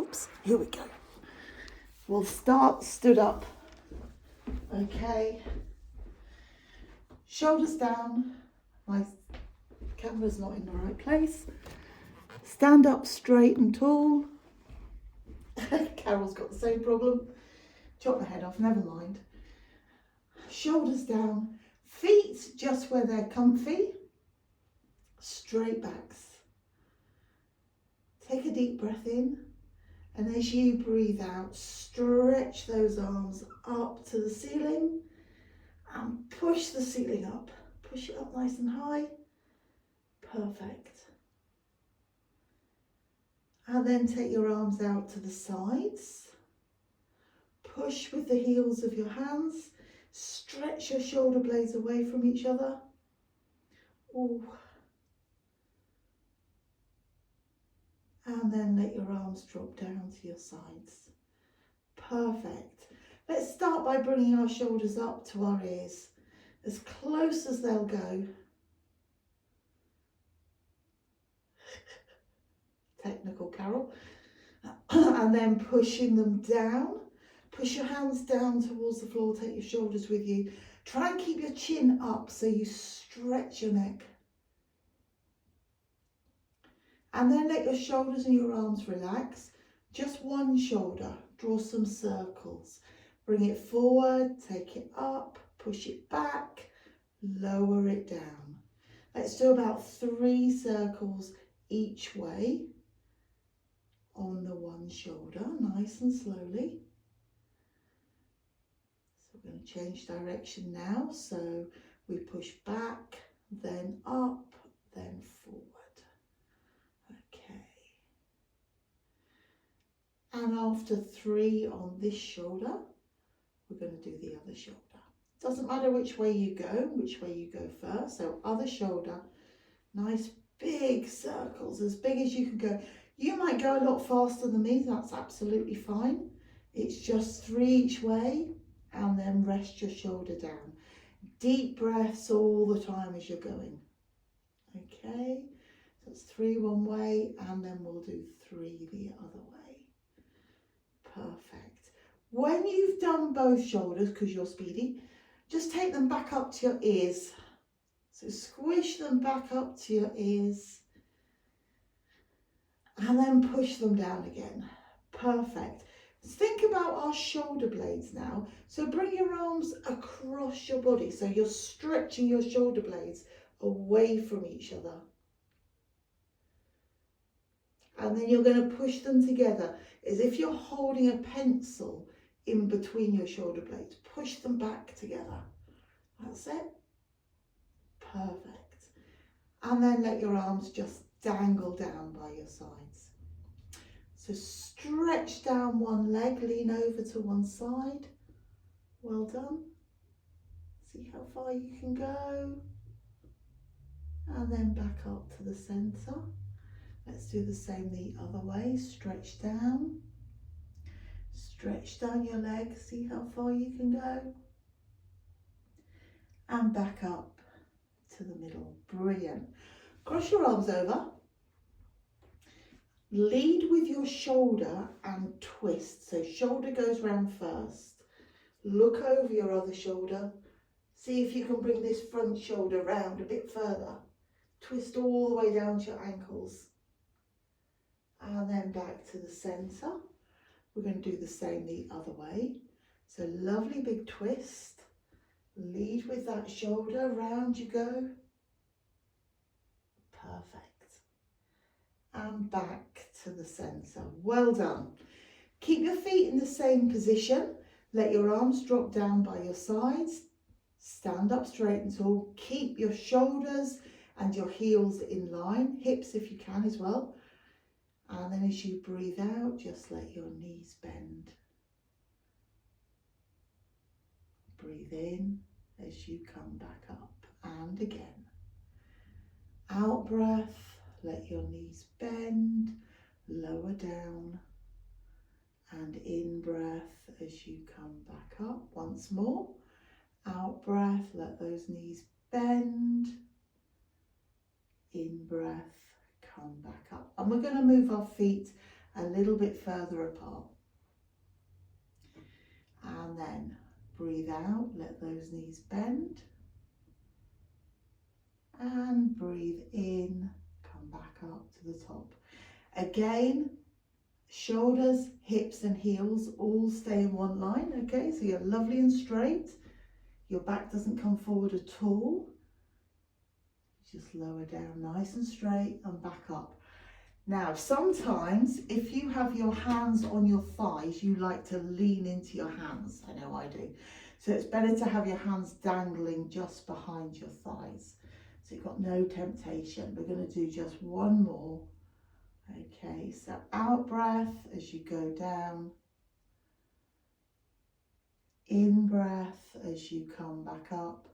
Oops, here we go. We'll start stood up. Okay. Shoulders down. My camera's not in the right place. Stand up straight and tall. Carol's got the same problem. Chop my head off, never mind. Shoulders down. Feet just where they're comfy. Straight backs. Take a deep breath in, and as you breathe out, stretch those arms up to the ceiling and push the ceiling up. Push it up nice and high. Perfect. And then take your arms out to the sides. Push with the heels of your hands. Stretch your shoulder blades away from each other. Ooh. And then let your arms drop down to your sides. Perfect. Let's start by bringing our shoulders up to our ears, as close as they'll go. Technical, Carol. And then pushing them down. Push your hands down towards the floor, take your shoulders with you. Try and keep your chin up so you stretch your neck. And then let your shoulders and your arms relax. Just one shoulder. Draw some circles. Bring it forward, take it up, push it back, lower it down. Let's do about 3 circles each way on the one shoulder, nice and slowly. So we're going to change direction now. So we push back, then up, then forward. Okay. And after 3 on this shoulder, we're going to do the other shoulder. Doesn't matter which way you go first. So other shoulder, nice big circles, as big as you can go. You might go a lot faster than me, that's absolutely fine. It's just 3 each way, and then rest your shoulder down. Deep breaths all the time as you're going. Okay, so it's 3 one way, and then we'll do 3 the other way. Perfect. When you've done both shoulders, because you're speedy, just take them back up to your ears. So squish them back up to your ears and then push them down again. Perfect. Think about our shoulder blades now. So bring your arms across your body. So you're stretching your shoulder blades away from each other. And then you're going to push them together as if you're holding a pencil in between your shoulder blades. Push them back together. That's it. Perfect. And then let your arms just dangle down by your sides. So stretch down one leg, lean over to one side. Well done. See how far you can go. And then back up to the centre. Let's do the same the other way. Stretch down. Stretch down your leg. See how far you can go. And back up to the middle. Brilliant. Cross your arms over. Lead with your shoulder and twist. So shoulder goes round first. Look over your other shoulder. See if you can bring this front shoulder round a bit further. Twist all the way down to your ankles. And then back to the centre. We're going to do the same the other way. So lovely big twist. Lead with that shoulder, round you go. Perfect. And back to the centre. Well done. Keep your feet in the same position. Let your arms drop down by your sides. Stand up straight and tall. Keep your shoulders and your heels in line. Hips if you can as well. And then as you breathe out, just let your knees bend. Breathe in as you come back up, and again. Out breath, let your knees bend, lower down, and in breath as you come back up. Once more. Out breath, let those knees bend. In breath, come back up. And we're going to move our feet a little bit further apart. And then breathe out, let those knees bend. And breathe in, come back up to the top. Again, shoulders, hips and heels all stay in one line, okay? So you're lovely and straight. Your back doesn't come forward at all. Just lower down nice and straight and back up. Now, sometimes if you have your hands on your thighs, you like to lean into your hands. I know I do. So it's better to have your hands dangling just behind your thighs. So you've got no temptation. We're going to do just one more. Okay, so out breath as you go down. In breath as you come back up.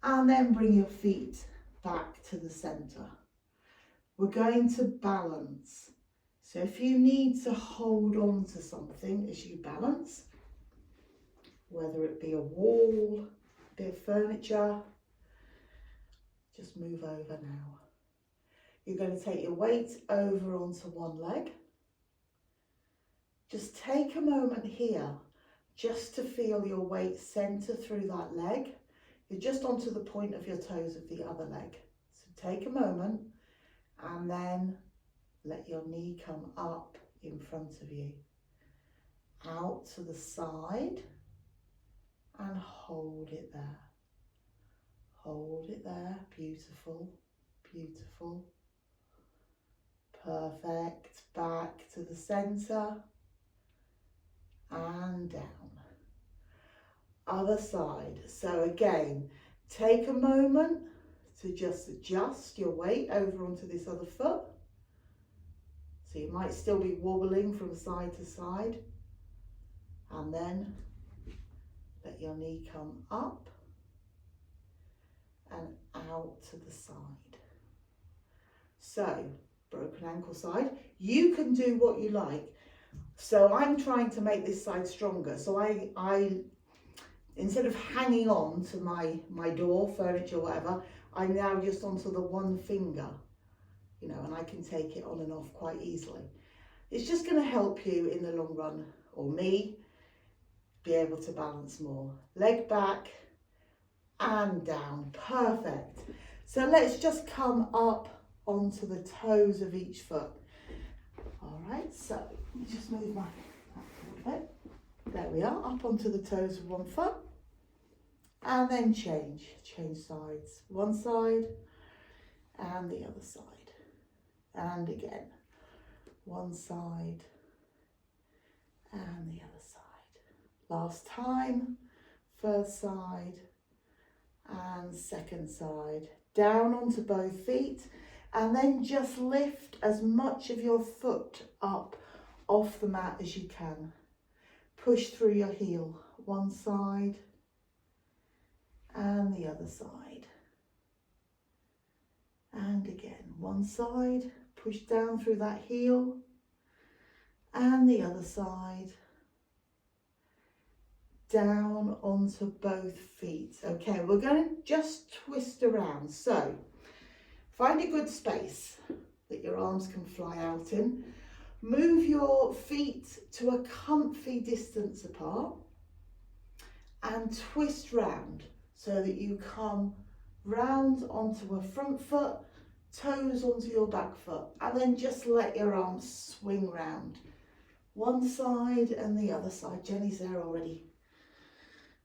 And then bring your feet back to the center. We're going to balance. So if you need to hold on to something as you balance, whether it be a wall, a bit of furniture, just move over now. You're going to take your weight over onto one leg. Just take a moment here just to feel your weight center through that leg. You're just onto the point of your toes of the other leg. So take a moment and then let your knee come up in front of you. Out to the side and hold it there. Hold it there. Beautiful, beautiful. Perfect. Back to the center and down. Other side. So again, take a moment to just adjust your weight over onto this other foot. So you might still be wobbling from side to side. And then let your knee come up and out to the side. So, broken ankle side. You can do what you like. So I'm trying to make this side stronger. So I instead of hanging on to my door, furniture, whatever, I'm now just onto the one finger, you know, and I can take it on and off quite easily. It's just going to help you in the long run, or me, be able to balance more. Leg back and down. Perfect. So let's just come up onto the toes of each foot. All right, so let me just move my back a little bit. There we are, up onto the toes of one foot. And then change sides. One side and the other side. And again, one side and the other side. Last time, first side and second side. Down onto both feet and then just lift as much of your foot up off the mat as you can. Push through your heel, one side and the other side. And again, one side, push down through that heel and the other side. Down onto both feet. Okay, we're going to just twist around. So find a good space that your arms can fly out in. Move your feet to a comfy distance apart and twist round so that you come round onto a front foot, toes onto your back foot, and then just let your arms swing round. One side and the other side. Jenny's there already.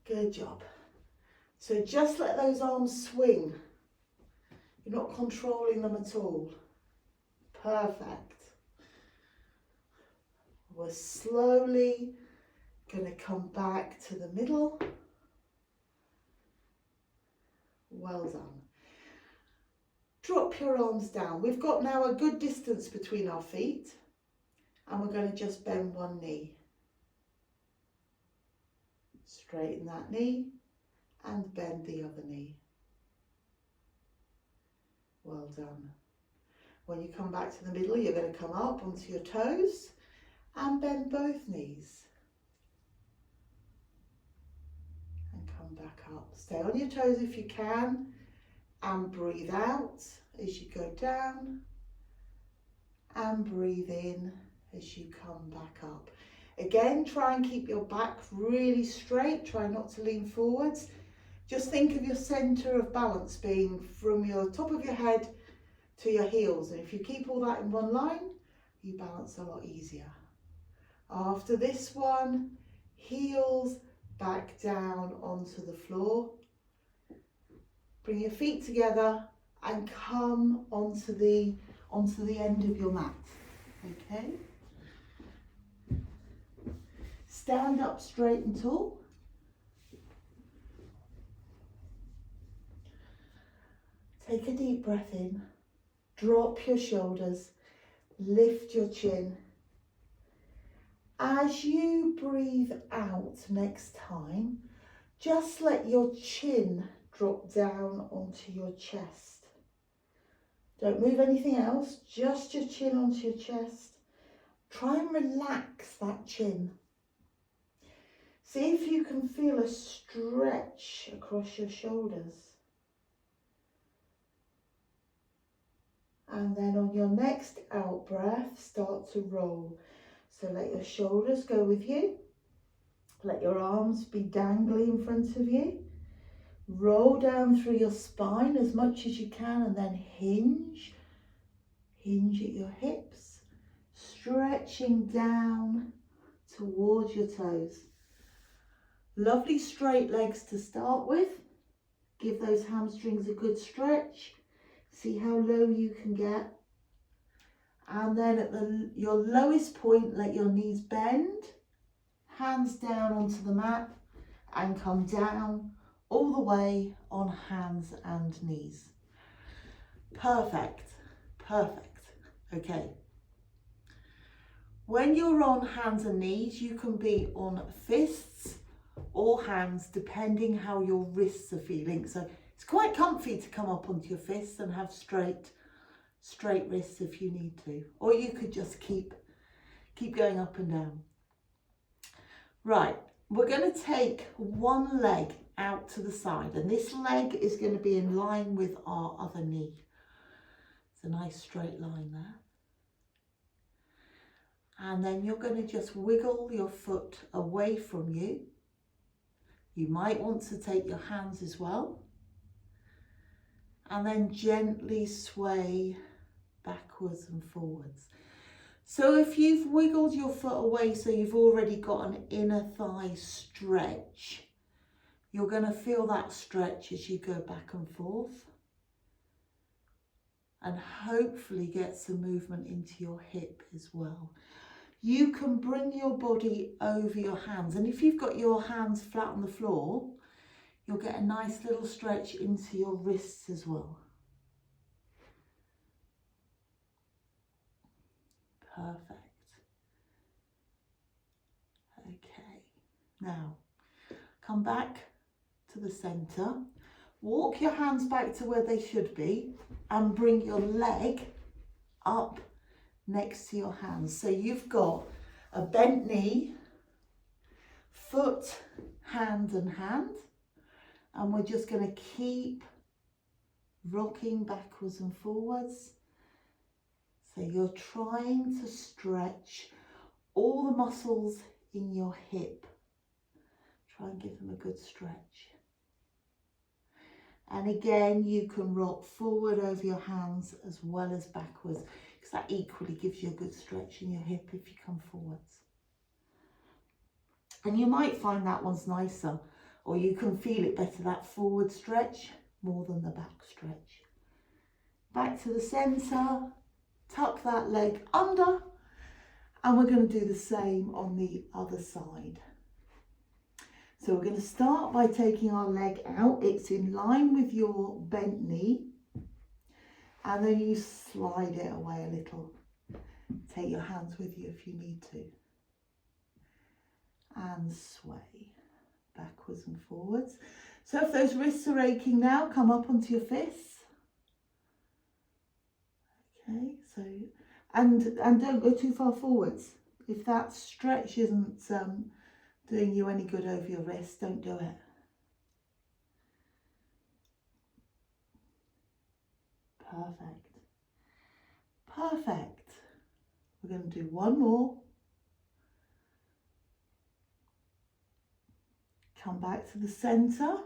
Good job. So just let those arms swing. You're not controlling them at all. Perfect. We're slowly going to come back to the middle. Well done. Drop your arms down. We've got now a good distance between our feet and we're going to just bend one knee. Straighten that knee and bend the other knee. Well done. When you come back to the middle, you're going to come up onto your toes and bend both knees. And come back up. Stay on your toes if you can and breathe out as you go down and breathe in as you come back up. Again, try and keep your back really straight. Try not to lean forwards. Just think of your centre of balance being from your top of your head to your heels. And if you keep all that in one line, you balance a lot easier. After this one, heels back down onto the floor. Bring your feet together and come onto the end of your mat. Okay? Stand up straight and tall. Take a deep breath in. Drop your shoulders. Lift your chin. As you breathe out next time, just let your chin drop down onto your chest. Don't move anything else, just your chin onto your chest. Try and relax that chin. See if you can feel a stretch across your shoulders. And then on your next out breath, start to roll. So let your shoulders go with you. Let your arms be dangling in front of you. Roll down through your spine as much as you can and then hinge. Hinge at your hips, stretching down towards your toes. Lovely straight legs to start with. Give those hamstrings a good stretch. See how low you can get. And then at your lowest point, let your knees bend, hands down onto the mat and come down all the way on hands and knees. Perfect, perfect. Okay. When you're on hands and knees, you can be on fists or hands, depending how your wrists are feeling. So it's quite comfy to come up onto your fists and have straight wrists if you need to. Or you could just keep going up and down. Right, we're going to take one leg out to the side, and this leg is going to be in line with our other knee. It's a nice straight line there. And then you're going to just wiggle your foot away from you. You might want to take your hands as well. And then gently sway backwards and forwards. So if you've wiggled your foot away, so you've already got an inner thigh stretch, you're going to feel that stretch as you go back and forth. And hopefully get some movement into your hip as well. You can bring your body over your hands, and if you've got your hands flat on the floor, you'll get a nice little stretch into your wrists as well. Perfect. Okay, now come back to the centre. Walk your hands back to where they should be and bring your leg up next to your hands. So you've got a bent knee, foot, hand and hand. And we're just going to keep rocking backwards and forwards. So you're trying to stretch all the muscles in your hip. Try and give them a good stretch. And again, you can rock forward over your hands as well as backwards, because that equally gives you a good stretch in your hip if you come forwards. And you might find that one's nicer, or you can feel it better, that forward stretch, more than the back stretch. Back to the centre, tuck that leg under, and we're going to do the same on the other side. So we're going to start by taking our leg out. It's in line with your bent knee. And then you slide it away a little. Take your hands with you if you need to. And sway backwards and forwards. So if those wrists are aching now, come up onto your fists. Okay, so, and don't go too far forwards. If that stretch isn't doing you any good over your wrist, don't do it. Perfect. Perfect. We're going to do one more. Come back to the center.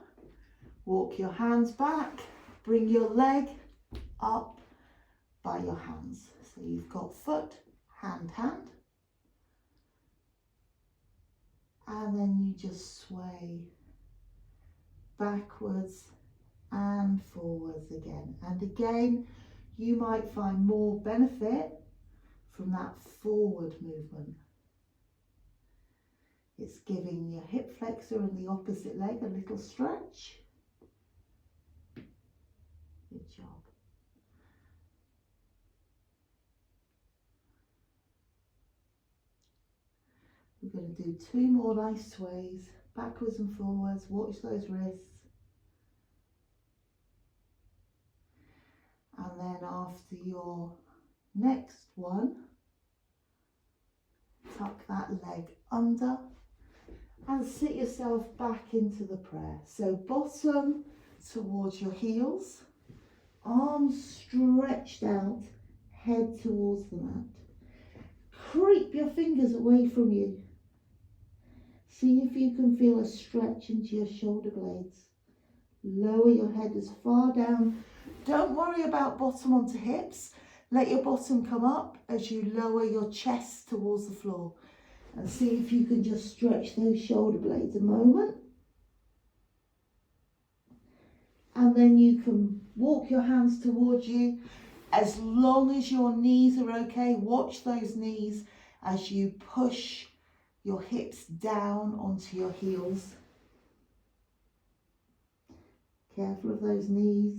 Walk your hands back. Bring your leg up by your hands. So you've got foot, hand, hand. And then you just sway backwards and forwards again. And again, you might find more benefit from that forward movement. It's giving your hip flexor and the opposite leg a little stretch. Good job. We're going to do 2 more nice sways, backwards and forwards. Watch those wrists. And then after your next one, tuck that leg under and sit yourself back into the prayer. So bottom towards your heels, arms stretched out, head towards the mat. Creep your fingers away from you. See if you can feel a stretch into your shoulder blades. Lower your head as far down. Don't worry about bottom onto hips. Let your bottom come up as you lower your chest towards the floor. And see if you can just stretch those shoulder blades a moment. And then you can walk your hands towards you as long as your knees are okay. Watch those knees as you push your hips down onto your heels. Careful of those knees.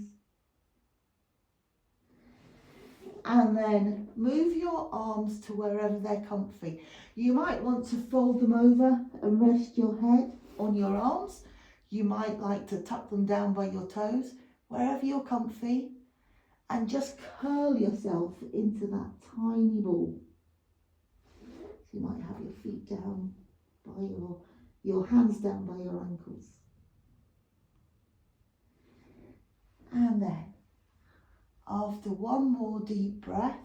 And then move your arms to wherever they're comfy. You might want to fold them over and rest your head on your arms. You might like to tuck them down by your toes, wherever you're comfy. And just curl yourself into that tiny ball. So you might have your feet down by your hands down by your ankles. And then, after one more deep breath,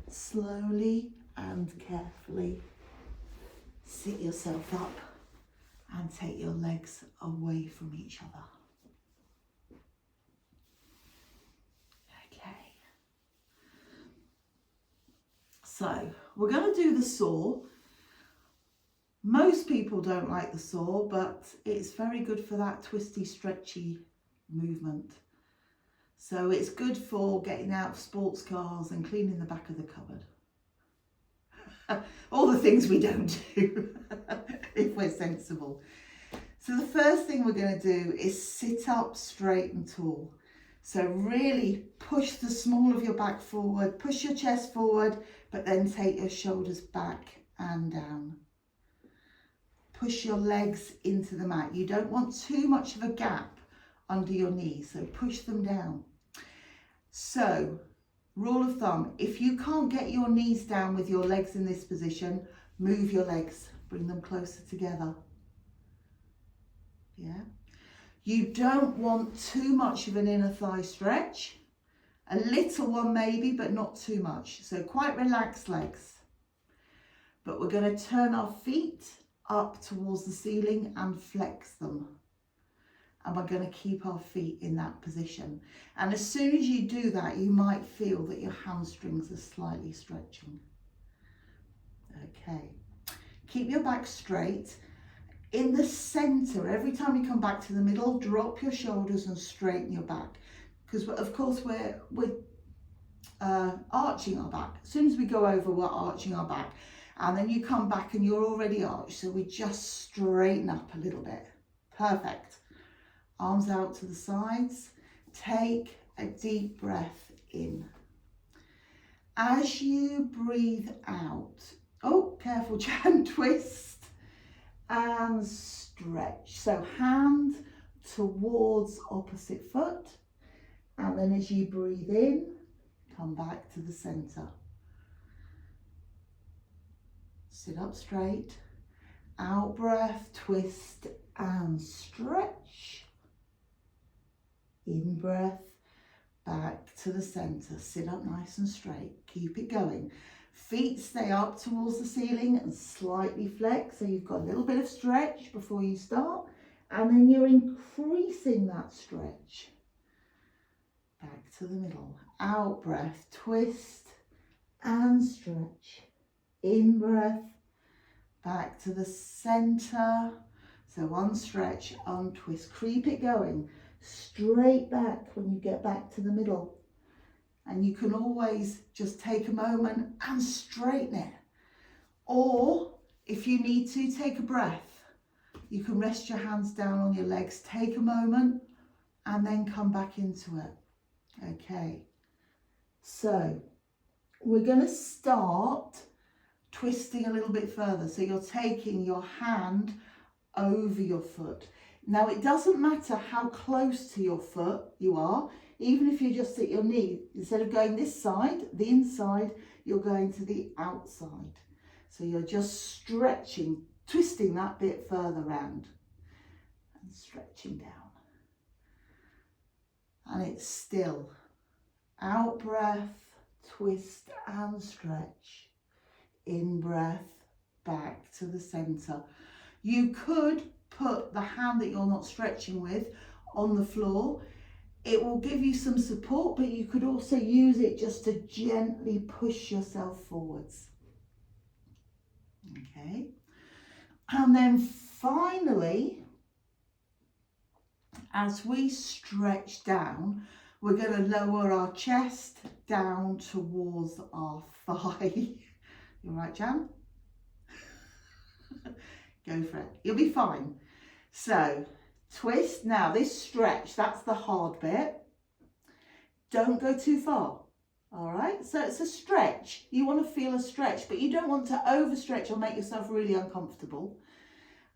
slowly and carefully sit yourself up and take your legs away from each other. Okay. So, we're going to do the saw. Most people don't like the saw, but it's very good for that twisty, stretchy movement. So it's good for getting out of sports cars and cleaning the back of the cupboard. All the things we don't do if we're sensible. So the first thing we're going to do is sit up straight and tall. So really push the small of your back forward, push your chest forward, but then take your shoulders back and down. Push your legs into the mat. You don't want too much of a gap under your knees, so push them down. So, rule of thumb, if you can't get your knees down with your legs in this position, move your legs, bring them closer together. Yeah. You don't want too much of an inner thigh stretch. A little one maybe, but not too much. So quite relaxed legs. But we're going to turn our feet up towards the ceiling and flex them. And we're going to keep our feet in that position. And as soon as you do that, you might feel that your hamstrings are slightly stretching. Okay. Keep your back straight. In the center, every time you come back to the middle, drop your shoulders and straighten your back. Because of course we're arching our back. As soon as we go over, we're arching our back. And then you come back and you're already arched. So we just straighten up a little bit. Perfect. Arms out to the sides. Take a deep breath in. As you breathe out, oh, careful, Jan, twist and stretch. So hand towards opposite foot. And then as you breathe in, come back to the center. Sit up straight. Out breath, twist and stretch. In breath, back to the center. Sit up nice and straight. Keep it going. Feet stay up towards the ceiling and slightly flex. So you've got a little bit of stretch before you start. And then you're increasing that stretch. Back to the middle. Out breath, twist and stretch. In breath, back to the center. So unstretch, untwist. Keep it going. Straight back when you get back to the middle. And you can always just take a moment and straighten it. Or if you need to, take a breath. You can rest your hands down on your legs, take a moment, and then come back into it. Okay. So we're going to start twisting a little bit further. So you're taking your hand over your foot. Now it doesn't matter how close to your foot you are, even if you're just at your knee, instead of going this side, the inside, you're going to the outside. So you're just stretching, twisting that bit further round and stretching down. And it's still. Out breath, twist and stretch. In breath, back to the center. You could put the hand that you're not stretching with on the floor. It will give you some support, but you could also use it just to gently push yourself forwards. Okay. And then finally, as we stretch down, we're going to lower our chest down towards our thigh. You all right, Jan? Go for it. You'll be fine. So, twist. Now, this stretch, that's the hard bit. Don't go too far. All right? So, it's a stretch. You want to feel a stretch, but you don't want to overstretch or make yourself really uncomfortable.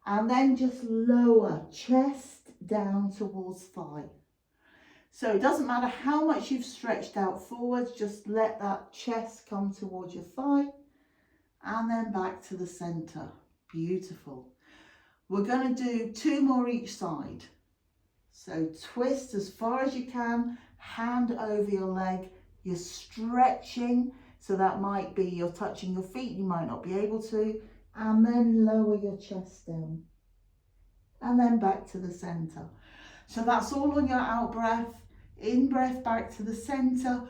And then just lower, chest down towards thigh. So, it doesn't matter how much you've stretched out forwards, just let that chest come towards your thigh. And then back to the center. Beautiful. We're going to do 2 more each side. So twist as far as you can, hand over your leg. You're stretching, so that might be you're touching your feet, you might not be able to. And then lower your chest down. And then back to the center. So that's all on your out breath. In breath, back to the center.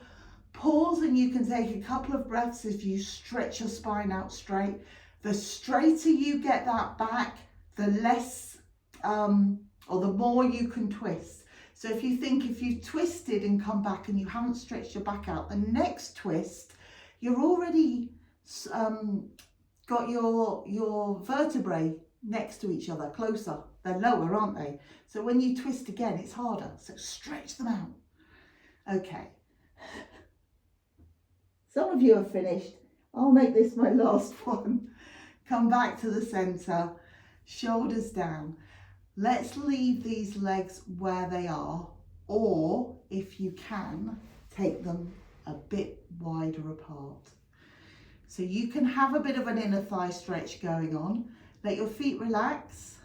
Pause and you can take a couple of breaths if you stretch your spine out straight. The straighter you get that back, the less or the more you can twist. So if you think if you've twisted and come back and you haven't stretched your back out, the next twist, you're already got your vertebrae next to each other, closer. They're lower, aren't they? So when you twist again, it's harder. So stretch them out. Okay. Some of you are finished. I'll make this my last one. Come back to the center, shoulders down. Let's leave these legs where they are, or if you can, take them a bit wider apart. So you can have a bit of an inner thigh stretch going on. Let your feet relax.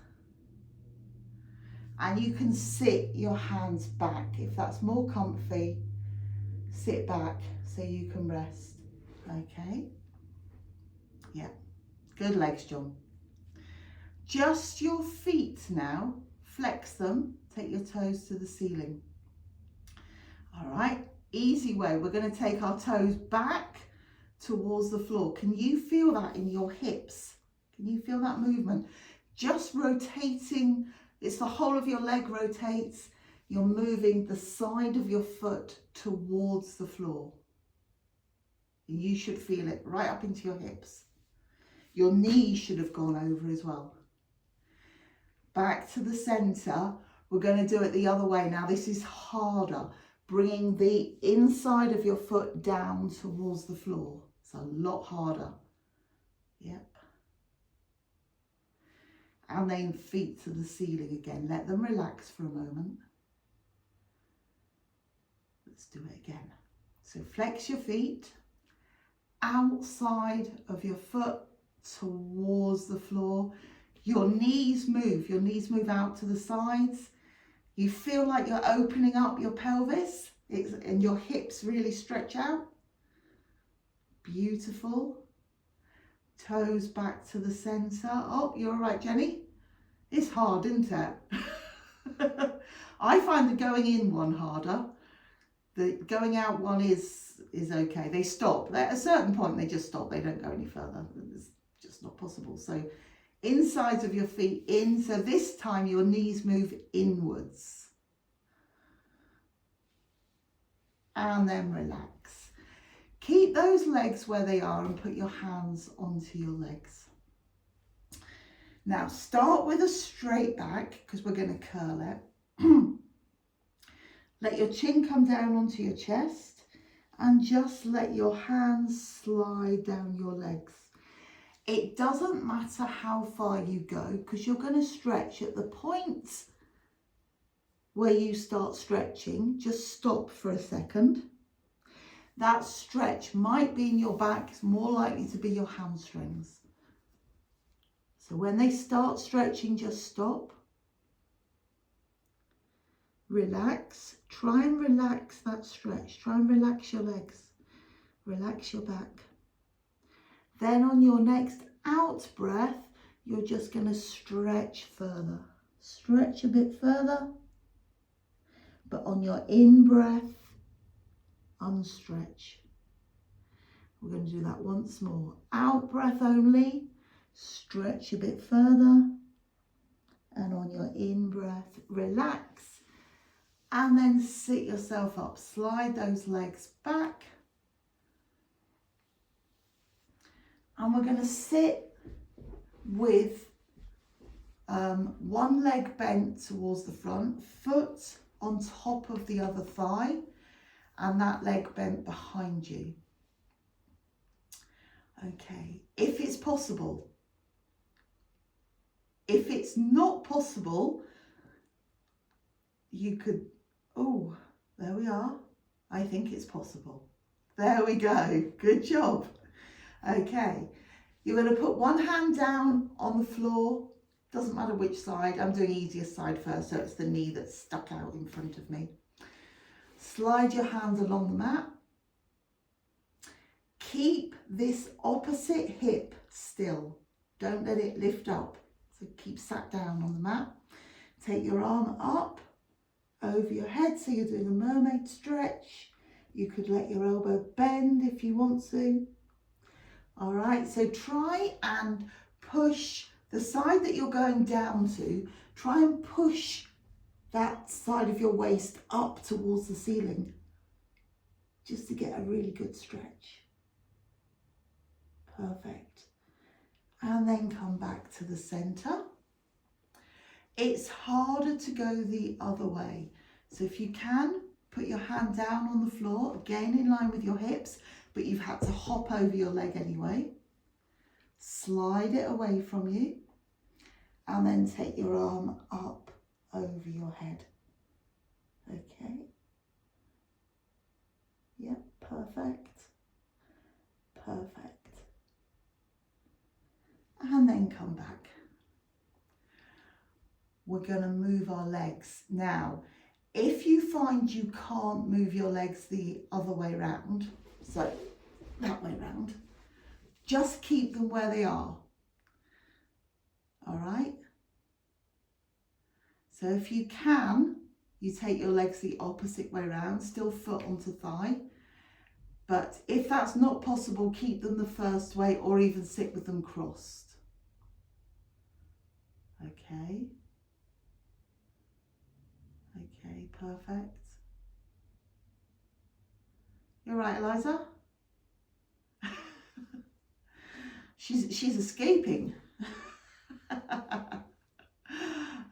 And you can sit your hands back. If that's more comfy, sit back so you can rest. Okay? Yeah. Good legs, John. Just your feet now. Flex them. Take your toes to the ceiling. All right. Easy way. We're going to take our toes back towards the floor. Can you feel that in your hips? Can you feel that movement? Just rotating. It's the whole of your leg rotates. You're moving the side of your foot towards the floor. You should feel it right up into your hips. Your knees should have gone over as well. Back to the center. We're going to do it the other way. Now this is harder. Bringing the inside of your foot down towards the floor. It's a lot harder. Yep. And then feet to the ceiling again. Let them relax for a moment. Let's do it again. So flex your feet. Outside of your foot towards the floor. Your knees move out to the sides. You feel like you're opening up your pelvis and your hips really stretch out. Beautiful. Toes back to the centre. Oh, you're all right, Jenny? It's hard, isn't it? I find the going in one harder. The going out one is okay. They stop. At a certain point, they just stop. They don't go any further. It's just not possible. So insides of your feet in. So this time your knees move inwards. And then relax. Keep those legs where they are and put your hands onto your legs. Now start with a straight back because we're going to curl it. Let your chin come down onto your chest and just let your hands slide down your legs. It doesn't matter how far you go because you're going to stretch at the point where you start stretching. Just stop for a second. That stretch might be in your back, it's more likely to be your hamstrings. So when they start stretching, just stop. Relax. Try and relax that stretch. Try and relax your legs. Relax your back. Then on your next out breath, you're just going to stretch further. Stretch a bit further. But on your in breath, unstretch. We're going to do that once more. Out breath only. Stretch a bit further. And on your in breath, relax. And then sit yourself up. Slide those legs back. And we're going to sit with one leg bent towards the front, foot on top of the other thigh, and that leg bent behind you. Okay, if it's possible. If it's not possible, you could, oh, there we are. I think it's possible. There we go. Good job. Okay, you're going to put one hand down on the floor. Doesn't matter which side. I'm doing easiest side first, so it's the knee that's stuck out in front of me. Slide your hands along the mat. Keep this opposite hip still. Don't let it lift up. So keep sat down on the mat. Take your arm up over your head, so you're doing a mermaid stretch. You could let your elbow bend if you want to. All right, so try and push the side that you're going down to. Try and push that side of your waist up towards the ceiling, just to get a really good stretch. Perfect. And then come back to the center. It's harder to go the other way. So if you can, put your hand down on the floor, again in line with your hips, but you've had to hop over your leg anyway. Slide it away from you and then take your arm up over your head. Okay. Yep, perfect. Perfect. And then come back. We're going to move our legs. Now, if you find you can't move your legs the other way round, so that way round, just keep them where they are. All right? So if you can, you take your legs the opposite way round, still foot onto thigh. But if that's not possible, keep them the first way or even sit with them crossed. Okay. Okay, perfect. You're right, Eliza? She's escaping.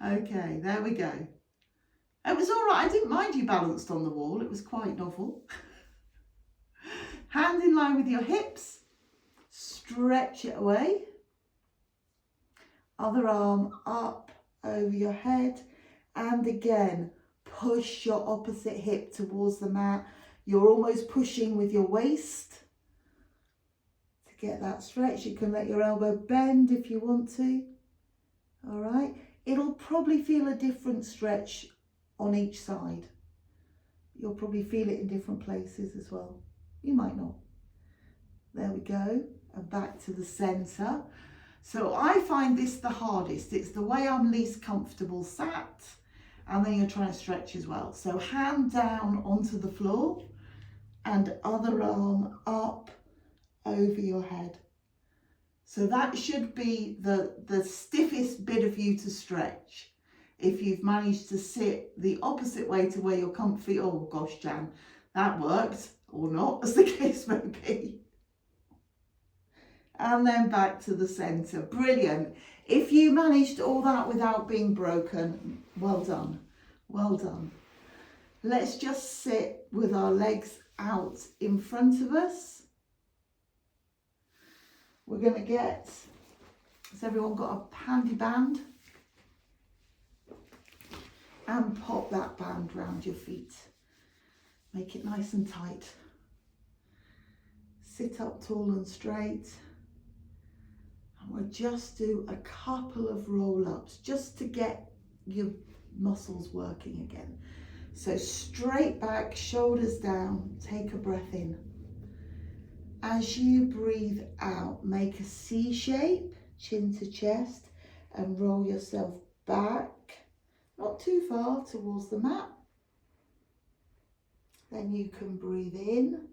Okay, there we go. It was all right. I didn't mind you balanced on the wall. It was quite novel. Hand in line with your hips. Stretch it away. Other arm up over your head. And again, push your opposite hip towards the mat. You're almost pushing with your waist to get that stretch. You can let your elbow bend if you want to. All right. It'll probably feel a different stretch on each side. You'll probably feel it in different places as well. You might not. There we go. And back to the center. So I find this the hardest. It's the way I'm least comfortable sat, and then you're trying to stretch as well. So hand down onto the floor and other arm up over your head. So that should be the stiffest bit of you to stretch. If you've managed to sit the opposite way to where you're comfy, oh gosh, Jan, that worked, or not, as the case may be. And then back to the center. Brilliant. If you managed all that without being broken, well done. Well done. Let's just sit with our legs out in front of us. We're going to get, has everyone got a handy band? And pop that band round your feet. Make it nice and tight. Sit up tall and straight. And we'll just do a couple of roll-ups just to get your muscles working again. So straight back, shoulders down, take a breath in. As you breathe out, make a C shape, chin to chest, and roll yourself back, not too far towards the mat. Then you can breathe in,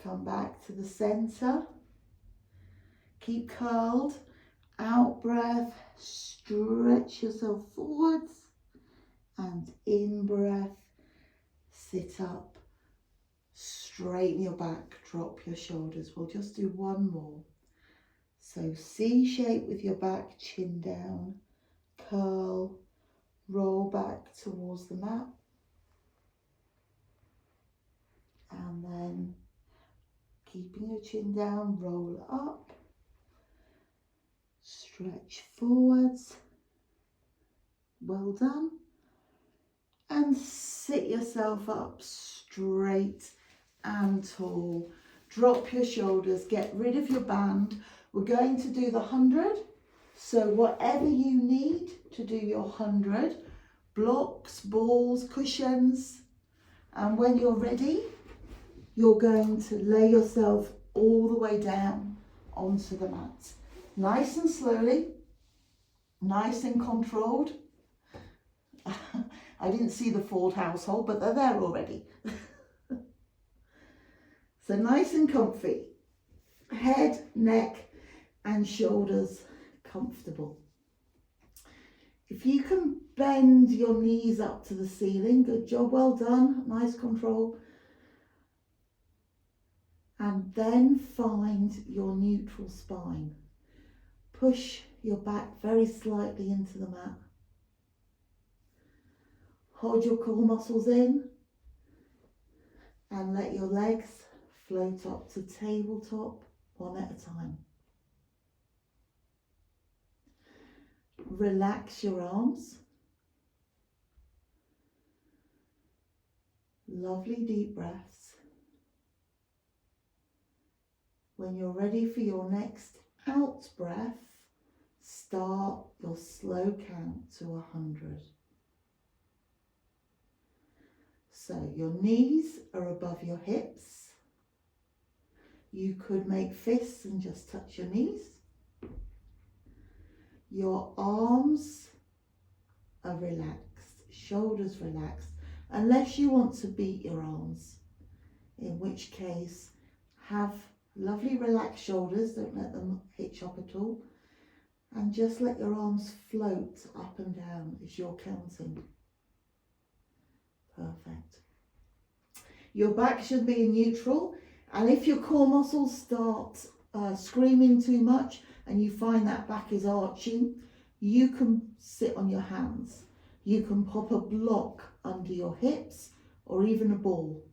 come back to the center. Keep curled, out breath, stretch yourself forwards, and in breath, sit up, straighten your back, drop your shoulders. We'll just do one more. So C shape with your back, chin down, curl, roll back towards the mat. And then keeping your chin down, roll up, stretch forwards. Well done. And sit yourself up straight and tall. Drop your shoulders, get rid of your band. We're going to do the 100. So whatever you need to do your 100, blocks, balls, cushions, and when you're ready, you're going to lay yourself all the way down onto the mat. Nice and slowly, nice and controlled. I didn't see the Ford household, but they're there already. So nice and comfy. Head, neck, and shoulders comfortable. If you can bend your knees up to the ceiling, good job, well done, nice control. And then find your neutral spine. Push your back very slightly into the mat. Hold your core muscles in and let your legs float up to tabletop one at a time. Relax your arms. Lovely deep breaths. When you're ready for your next out breath, start your slow count to 100. So your knees are above your hips. You could make fists and just touch your knees. Your arms are relaxed, shoulders relaxed, unless you want to beat your arms, in which case have lovely relaxed shoulders, don't let them hitch up at all, and just let your arms float up and down as you're counting. Perfect. Your back should be in neutral, and if your core muscles start screaming too much and you find that back is arching, you can sit on your hands. You can pop a block under your hips or even a ball.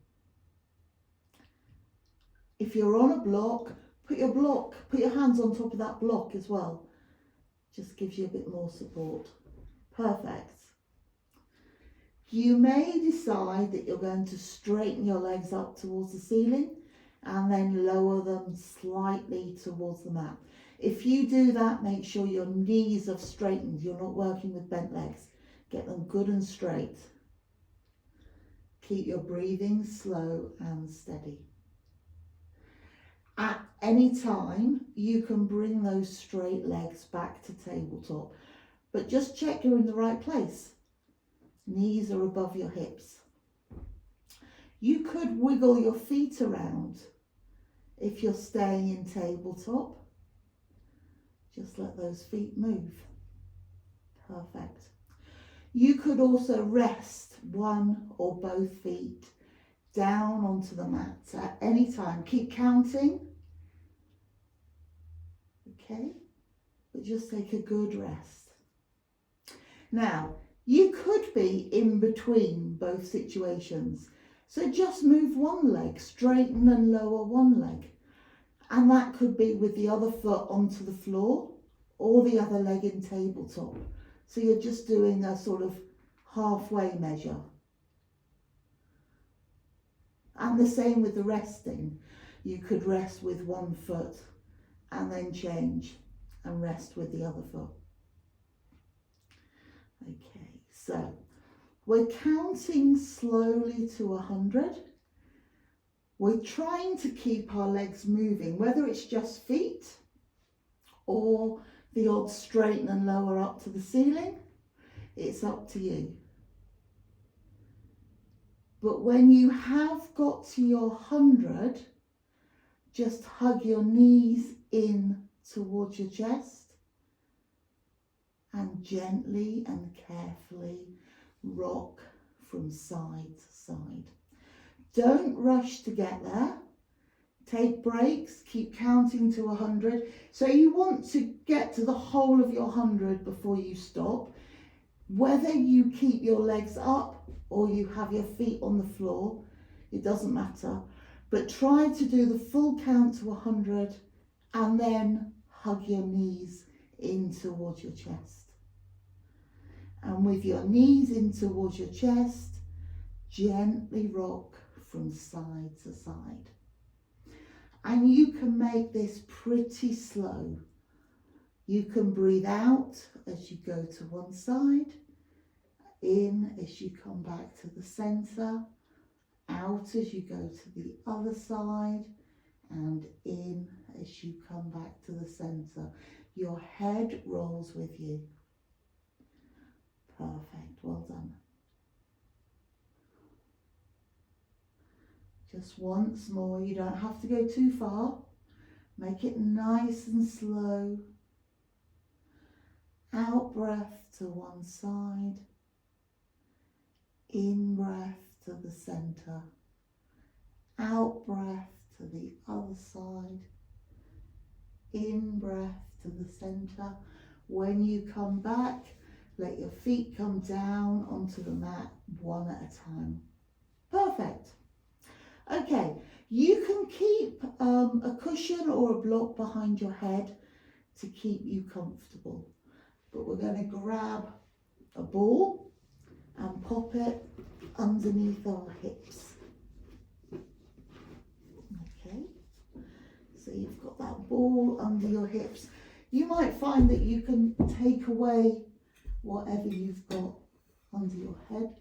If you're on a block, put your hands on top of that block as well. Just gives you a bit more support. Perfect. You may decide that you're going to straighten your legs up towards the ceiling and then lower them slightly towards the mat. If you do that, make sure your knees are straightened. You're not working with bent legs. Get them good and straight. Keep your breathing slow and steady. At any time, you can bring those straight legs back to tabletop, but just check you're in the right place. Knees are above your hips. You could wiggle your feet around if you're staying in tabletop. Just let those feet move. Perfect. You could also rest one or both feet down onto the mat at any time. Keep counting. Okay, but just take a good rest. Now, you could be in between both situations. So just move one leg, straighten and lower one leg. And that could be with the other foot onto the floor or the other leg in tabletop. So you're just doing a sort of halfway measure. And the same with the resting. You could rest with one foot and then change and rest with the other foot. Okay, so we're counting slowly to 100. We're trying to keep our legs moving, whether it's just feet or the odd straighten and lower up to the ceiling. It's up to you. But when you have got to your 100, just hug your knees in towards your chest and gently and carefully rock from side to side. Don't rush to get there. Take breaks, keep counting to 100. So you want to get to the whole of your 100 before you stop. Whether you keep your legs up or you have your feet on the floor, it doesn't matter. But try to do the full count to 100 and then hug your knees in towards your chest. And with your knees in towards your chest, gently rock from side to side. And you can make this pretty slow. You can breathe out as you go to one side, in as you come back to the center, out as you go to the other side, and in as you come back to the center. Your head rolls with you. Perfect, well done. Just once more, you don't have to go too far. Make it nice and slow. Out breath to one side. In breath to the center. Out breath to the other side. In breath to the center. When you come back, let your feet come down onto the mat one at a time. Perfect. Okay, you can keep a cushion or a block behind your head to keep you comfortable. But we're going to grab a ball and pop it underneath our hips. Okay, so you've got that ball under your hips. You might find that you can take away whatever you've got under your head.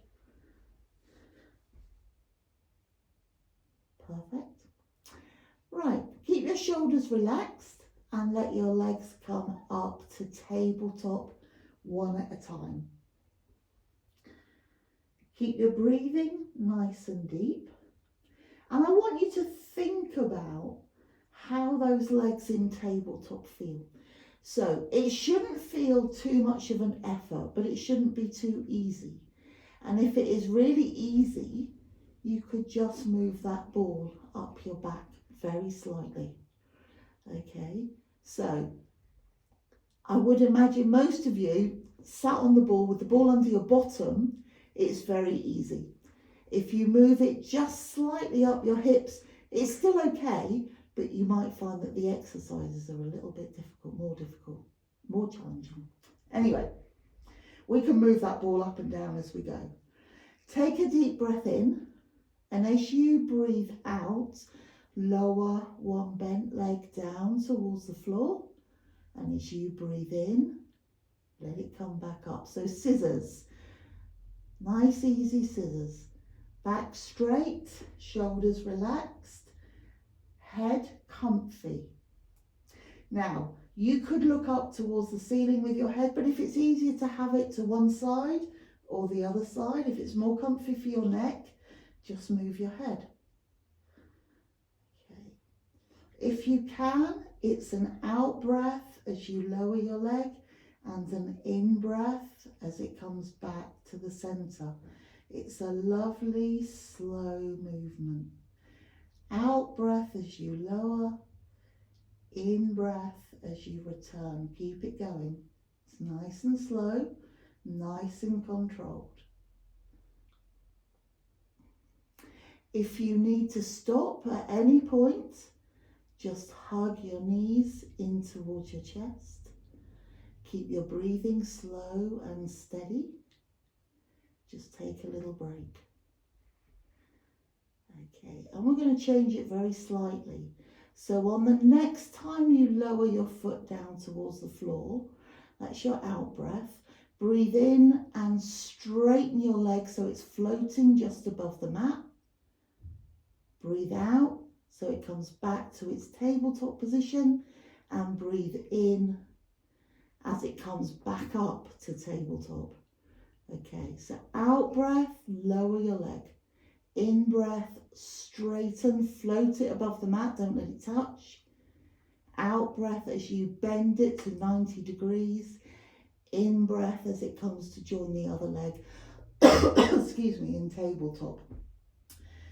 Perfect. Right, keep your shoulders relaxed and let your legs come up to tabletop one at a time. Keep your breathing nice and deep. And I want you to think about how those legs in tabletop feel. So it shouldn't feel too much of an effort, but it shouldn't be too easy. And if it is really easy, you could just move that ball up your back very slightly. Okay, so I would imagine most of you sat on the ball with the ball under your bottom. It's very easy. If you move it just slightly up your hips, it's still okay, but you might find that the exercises are a little bit difficult, more challenging. Anyway, we can move that ball up and down as we go. Take a deep breath in. And as you breathe out, lower one bent leg down towards the floor. And as you breathe in, let it come back up. So scissors, nice easy scissors. Back straight, shoulders relaxed, head comfy. Now, you could look up towards the ceiling with your head, but if it's easier to have it to one side or the other side, if it's more comfy for your neck, just move your head. Okay. If you can, it's an out breath as you lower your leg and an in breath as it comes back to the center. It's a lovely, slow movement. Out breath as you lower, in breath as you return. Keep it going. It's nice and slow, nice and controlled. If you need to stop at any point, just hug your knees in towards your chest. Keep your breathing slow and steady. Just take a little break. Okay, and we're going to change it very slightly. So on the next time you lower your foot down towards the floor, that's your out breath. Breathe in and straighten your leg so it's floating just above the mat. Breathe out so it comes back to its tabletop position, and breathe in as it comes back up to tabletop. Okay, so out breath, lower your leg. In breath, straighten, float it above the mat, don't let it touch. Out breath as you bend it to 90 degrees. In breath as it comes to join the other leg, excuse me, in tabletop.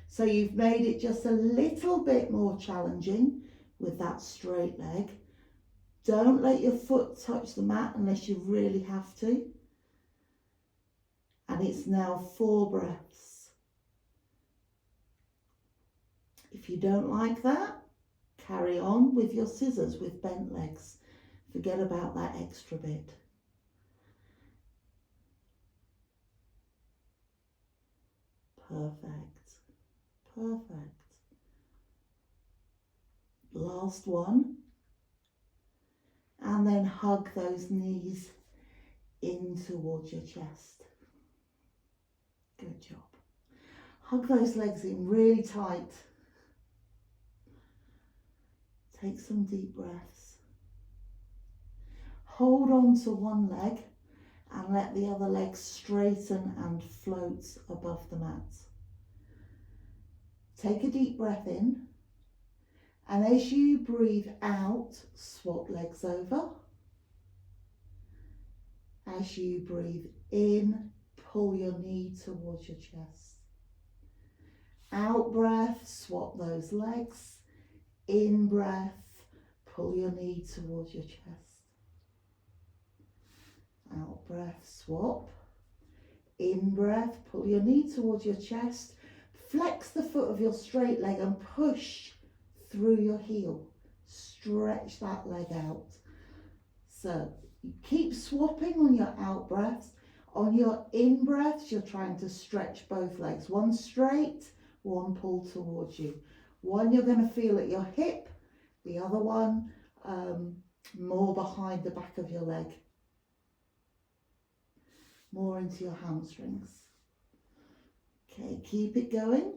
So you've made it just a little bit more challenging with that straight leg. Don't let your foot touch the mat unless you really have to. And it's now 4 breaths. If you don't like that, carry on with your scissors with bent legs. Forget about that extra bit. Perfect. Perfect. Last one. And then hug those knees in towards your chest. Good job. Hug those legs in really tight. Take some deep breaths. Hold on to one leg and let the other leg straighten and float above the mat. Take a deep breath in, and as you breathe out, swap legs over. As you breathe in, pull your knee towards your chest. Out breath, swap those legs. In breath, pull your knee towards your chest. Out breath, swap. In breath, pull your knee towards your chest. Flex the foot of your straight leg and push through your heel. Stretch that leg out. So you keep swapping on your out breaths. On your in breaths, you're trying to stretch both legs. One straight, one pull towards you. One you're going to feel at your hip, the other one more behind the back of your leg. More into your hamstrings. Okay, keep it going.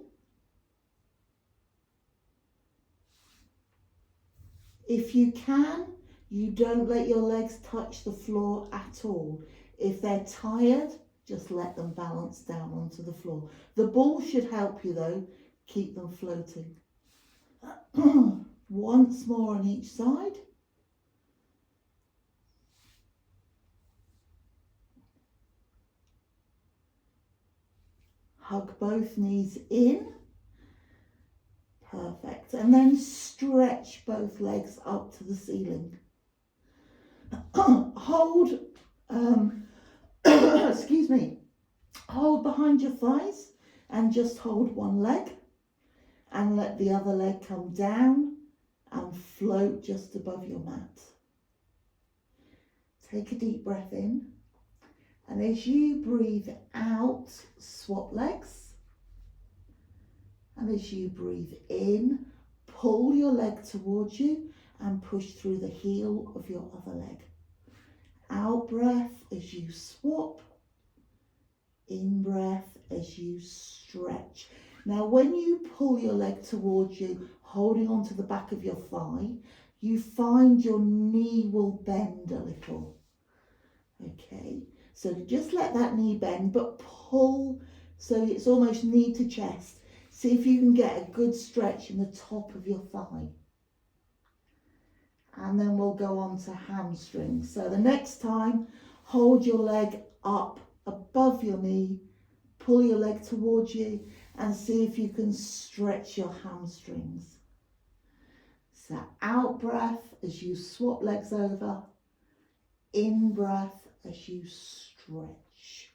If you can, you don't let your legs touch the floor at all. If they're tired, just let them balance down onto the floor. The ball should help you though, keep them floating. Once more on each side. Hug both knees in. Perfect. And then stretch both legs up to the ceiling. Hold, excuse me, hold behind your thighs and just hold one leg and let the other leg come down and float just above your mat. Take a deep breath in, and as you breathe out, swap legs. And as you breathe in, pull your leg towards you and push through the heel of your other leg. Out breath as you swap. In breath as you stretch. Now when you pull your leg towards you, holding onto the back of your thigh, you find your knee will bend a little. Okay, so just let that knee bend, but pull so it's almost knee to chest. See if you can get a good stretch in the top of your thigh. And then we'll go on to hamstrings. So the next time, hold your leg up above your knee, pull your leg towards you, and see if you can stretch your hamstrings. So out breath as you swap legs over, in breath as you stretch.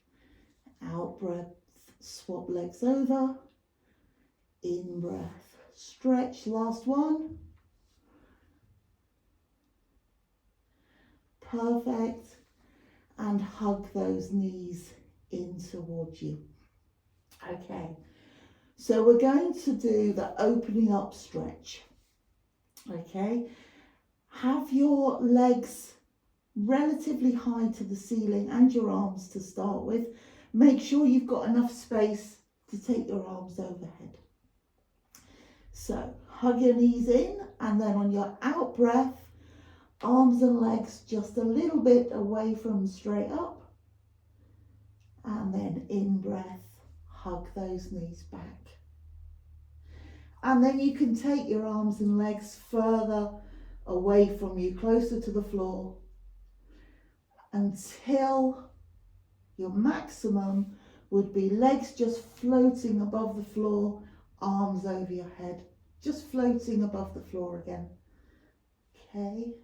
Out breath, swap legs over, in breath, stretch. Last one. Perfect. And hug those knees in towards you. Okay, so we're going to do the opening up stretch. Okay, have your legs relatively high to the ceiling and your arms to start with. Make sure you've got enough space to take your arms overhead. So hug your knees in, and then on your out breath, arms and legs just a little bit away from straight up. And then in breath, hug those knees back. And then you can take your arms and legs further away from you, closer to the floor, until your maximum would be legs just floating above the floor, arms over your head, just floating above the floor again. Okay,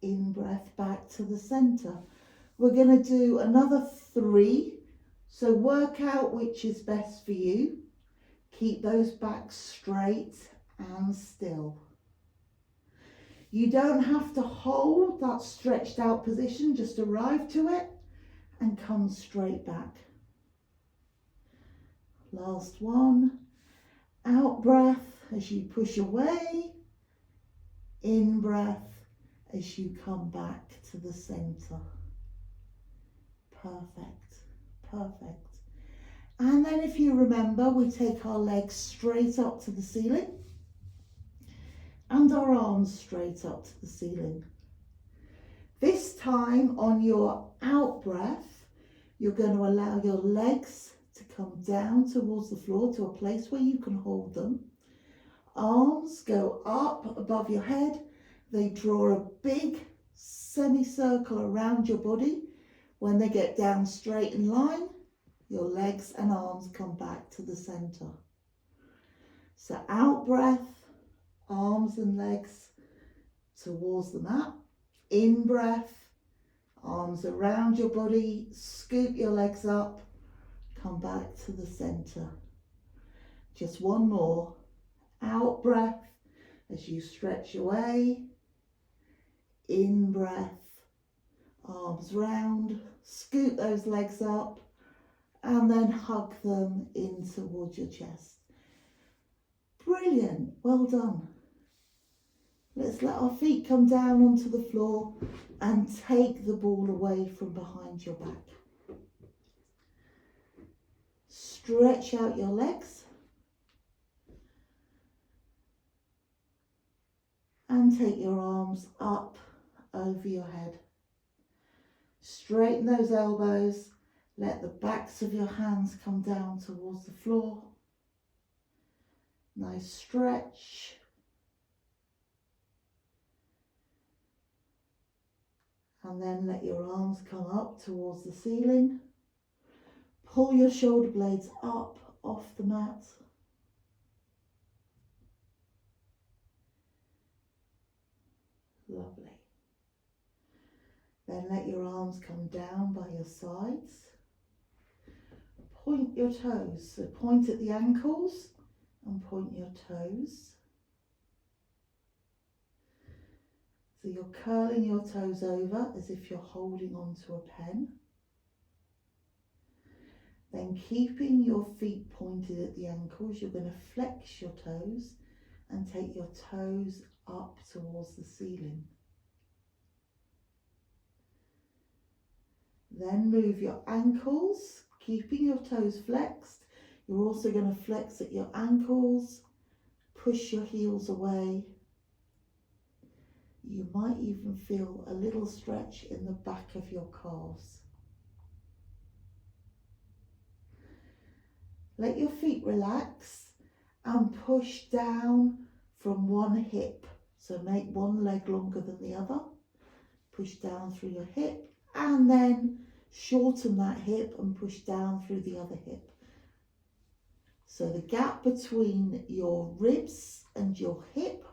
in breath back to the center. We're going to do another 3, so work out which is best for you. Keep those backs straight and still. You don't have to hold that stretched out position, just arrive to it and come straight back. Last one. Out breath as you push away. In breath as you come back to the center. Perfect, perfect. And then if you remember, we take our legs straight up to the ceiling and our arms straight up to the ceiling. This time on your out breath, you're going to allow your legs to come down towards the floor to a place where you can hold them. Arms go up above your head. They draw a big semicircle around your body. When they get down straight in line, your legs and arms come back to the center. So out breath, arms and legs towards the mat. In breath, arms around your body, scoop your legs up, come back to the center. Just one more. Out breath as you stretch away. In breath, arms round, scoop those legs up, and then hug them in towards your chest. Brilliant, well done. Let's let our feet come down onto the floor and take the ball away from behind your back. Stretch out your legs and take your arms up over your head. Straighten those elbows. Let the backs of your hands come down towards the floor. Nice stretch. And then let your arms come up towards the ceiling. Pull your shoulder blades up off the mat. Lovely. Then let your arms come down by your sides. Point your toes, so point at the ankles and point your toes. So you're curling your toes over as if you're holding onto a pen. Then keeping your feet pointed at the ankles, you're going to flex your toes and take your toes up towards the ceiling. Then move your ankles, keeping your toes flexed. You're also going to flex at your ankles, push your heels away. You might even feel a little stretch in the back of your calves. Let your feet relax and push down from one hip. So make one leg longer than the other. Push down through your hip and then shorten that hip and push down through the other hip. So the gap between your ribs and your hip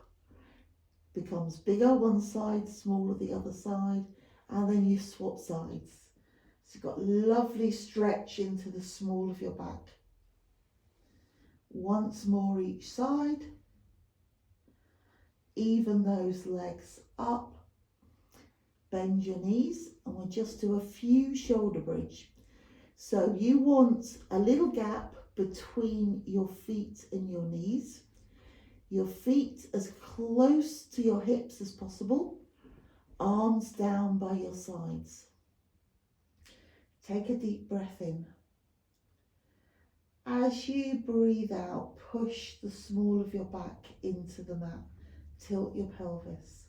becomes bigger one side, smaller the other side, and then you swap sides. So you've got lovely stretch into the small of your back. Once more each side. Even those legs up. Bend your knees and we'll just do a few shoulder bridge. So you want a little gap between your feet and your knees. Your feet as close to your hips as possible. Arms down by your sides. Take a deep breath in. As you breathe out, push the small of your back into the mat. Tilt your pelvis.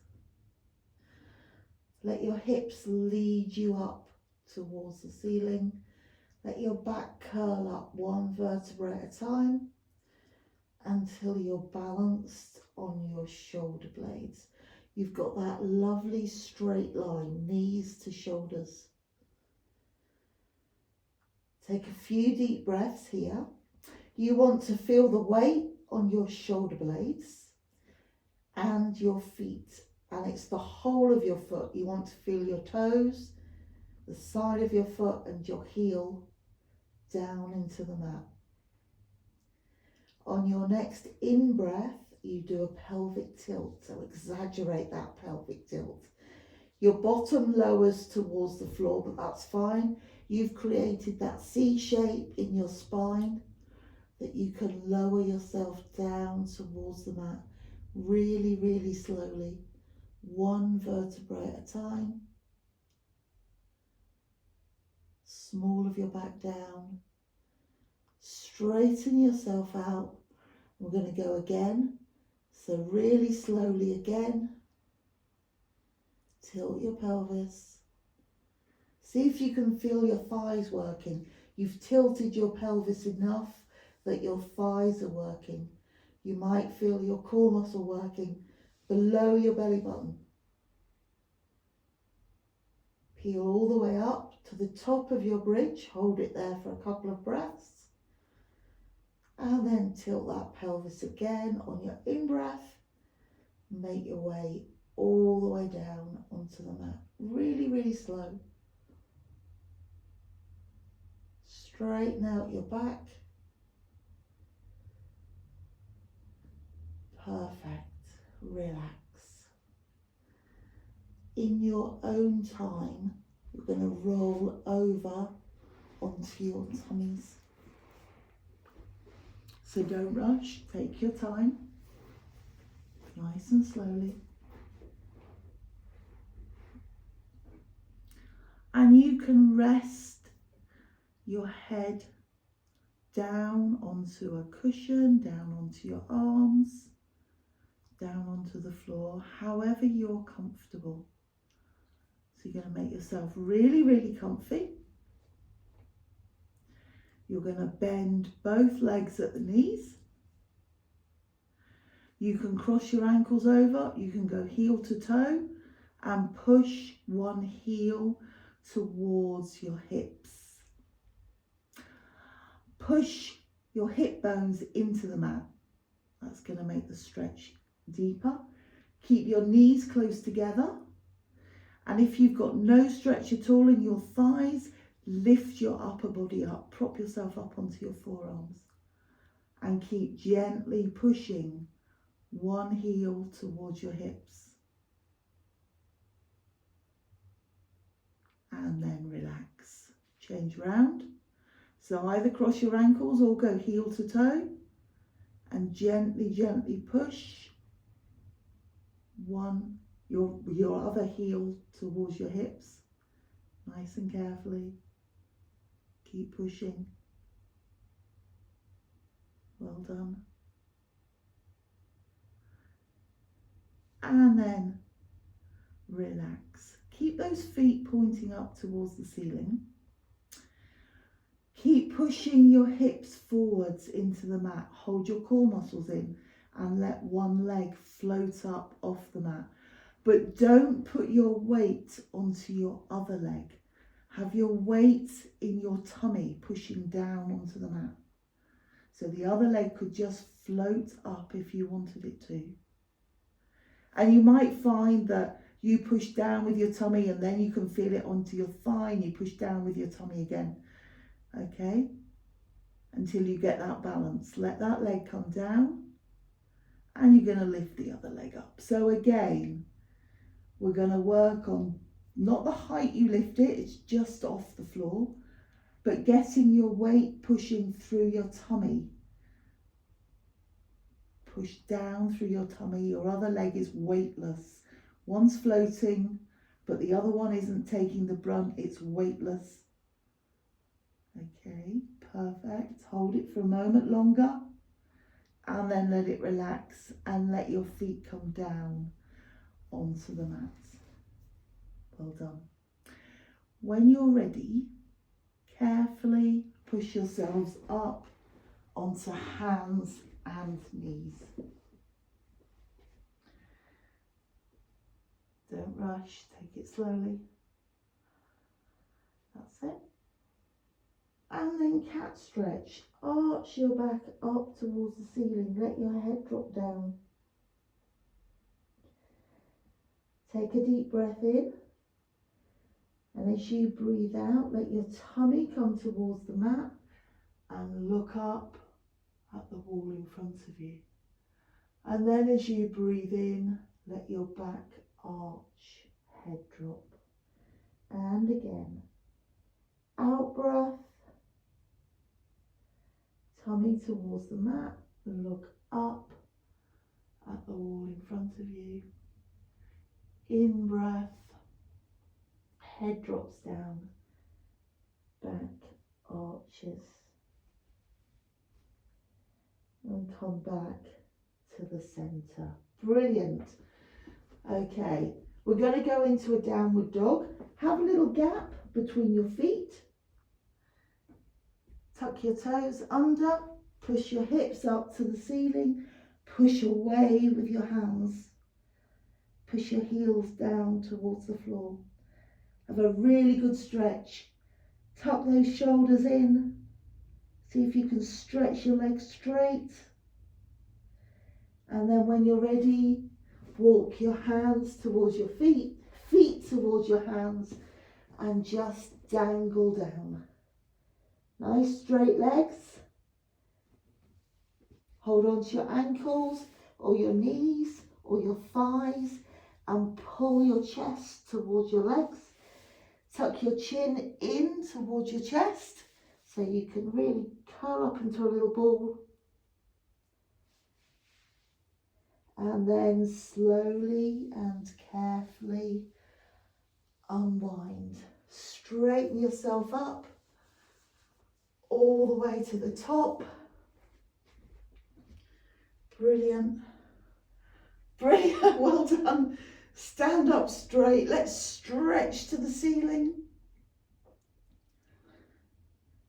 Let your hips lead you up towards the ceiling. Let your back curl up one vertebra at a time until you're balanced on your shoulder blades. You've got that lovely straight line, knees to shoulders. Take a few deep breaths here. You want to feel the weight on your shoulder blades and your feet. And it's the whole of your foot. You want to feel your toes, the side of your foot and your heel down into the mat. On your next in-breath, you do a pelvic tilt. So exaggerate that pelvic tilt. Your bottom lowers towards the floor, but that's fine. You've created that C shape in your spine that you can lower yourself down towards the mat really, really slowly. One vertebra at a time. Small of your back down. Straighten yourself out. We're going to go again. So really slowly again. Tilt your pelvis. See if you can feel your thighs working. You've tilted your pelvis enough that your thighs are working. You might feel your core muscle working below your belly button. Peel all the way up to the top of your bridge. Hold it there for a couple of breaths. And then tilt that pelvis again on your in-breath. Make your way all the way down onto the mat. Really, really slow. Straighten out your back. Perfect. Relax. In your own time, you're going to roll over onto your tummies. So don't rush, take your time, nice and slowly. And you can rest your head down onto a cushion, down onto your arms, down onto the floor, however you're comfortable. So you're going to make yourself really, really comfy. You're going to bend both legs at the knees. You can cross your ankles over. You can go heel to toe and push one heel towards your hips. Push your hip bones into the mat. That's going to make the stretch deeper. Keep your knees close together. And if you've got no stretch at all in your thighs, lift your upper body up. Prop yourself up onto your forearms. And keep gently pushing one heel towards your hips. And then relax. Change round. So either cross your ankles or go heel to toe. And gently, gently push your other heel towards your hips. Nice and carefully. Keep pushing. Well done. And then relax. Keep those feet pointing up towards the ceiling. Keep pushing your hips forwards into the mat. Hold your core muscles in and let one leg float up off the mat. But don't put your weight onto your other leg. Have your weight in your tummy pushing down onto the mat. So the other leg could just float up if you wanted it to. And you might find that you push down with your tummy and then you can feel it onto your thigh and you push down with your tummy again. Okay? Until you get that balance. Let that leg come down and you're going to lift the other leg up. So again, we're going to work on not the height you lift it, it's just off the floor, but getting your weight pushing through your tummy. Push down through your tummy. Your other leg is weightless. One's floating, but the other one isn't taking the brunt. It's weightless. Okay, perfect. Hold it for a moment longer and then let it relax and let your feet come down onto the mat. Well done. When you're ready, carefully push yourselves up onto hands and knees. Don't rush, take it slowly. That's it. And then cat stretch. Arch your back up towards the ceiling. Let your head drop down. Take a deep breath in. And as you breathe out, let your tummy come towards the mat and look up at the wall in front of you. And then as you breathe in, let your back arch, head drop. And again, out breath, tummy towards the mat, look up at the wall in front of you. In breath, head drops down, back arches. And come back to the centre. Brilliant. Okay, we're going to go into a downward dog. Have a little gap between your feet. Tuck your toes under. Push your hips up to the ceiling. Push away with your hands. Push your heels down towards the floor. Have a really good stretch. Tuck those shoulders in. See if you can stretch your legs straight. And then when you're ready, walk your hands towards your feet, feet towards your hands, and just dangle down. Nice straight legs. Hold on to your ankles or your knees or your thighs and pull your chest towards your legs. Tuck your chin in towards your chest so you can really curl up into a little ball. And then slowly and carefully unwind. Straighten yourself up all the way to the top. Brilliant. Brilliant, well done. Stand up straight. Let's stretch to the ceiling.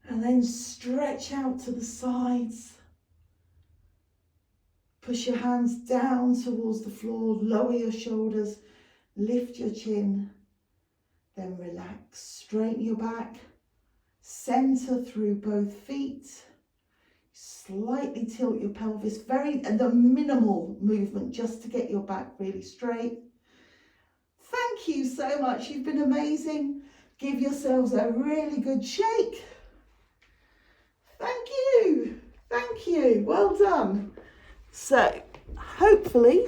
And then stretch out to the sides. Push your hands down towards the floor. Lower your shoulders. Lift your chin. Then relax. Straighten your back. Center through both feet. Slightly tilt your pelvis. The minimal movement just to get your back really straight. Thank you so much. You've been amazing. Give yourselves a really good shake. Thank you. Thank you. Well done. So hopefully